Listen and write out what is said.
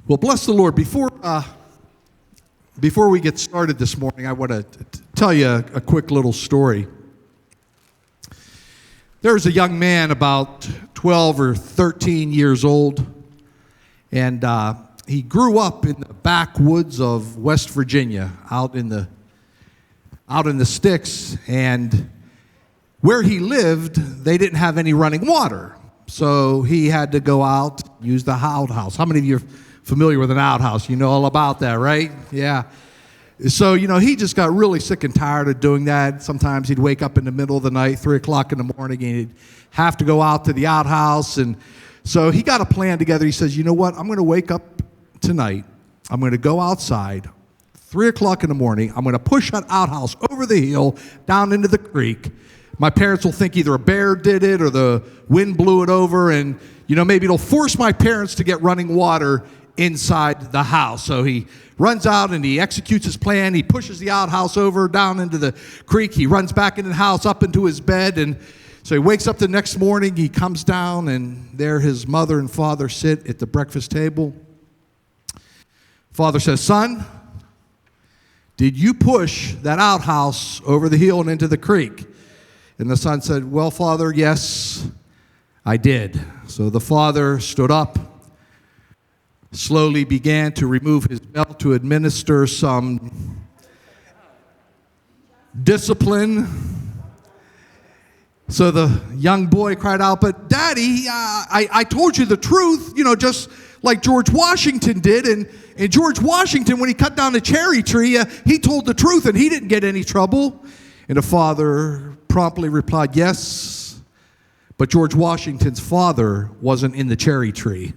Well, bless the Lord. Before we get started this morning, I want to tell you a quick little story. There was a young man about 12 or 13 years old, and he grew up in the backwoods of West Virginia, out in the sticks, and where he lived, they didn't have any running water. So he had to go out, use the outhouse. How many of you are familiar with an outhouse? You know all about that, right? Yeah. So, he just got really sick and tired of doing that. Sometimes he'd wake up in the middle of the night, 3 o'clock in the morning, and he'd have to go out to the outhouse. And so he got a plan together. He says, you know what? I'm going to wake up tonight. I'm going to go outside, 3 o'clock in the morning. I'm going to push that outhouse over the hill, down into the creek. My parents will think either a bear did it or the wind blew it over, and, maybe it'll force my parents to get running water inside the house. So he runs out and he executes his plan. He pushes the outhouse over down into the creek. He runs back into the house, up into his bed, and so he wakes up the next morning. He comes down, and there his mother and father sit at the breakfast table. Father says, "Son, did you push that outhouse over the hill and into the creek?" And the son said, "Well, Father, yes, I did." So the father stood up, slowly began to remove his belt to administer some discipline. So the young boy cried out, "But Daddy, I told you the truth, just like George Washington did. And George Washington, when he cut down the cherry tree, he told the truth and he didn't get any trouble." And the father promptly replied, "Yes, but George Washington's father wasn't in the cherry tree."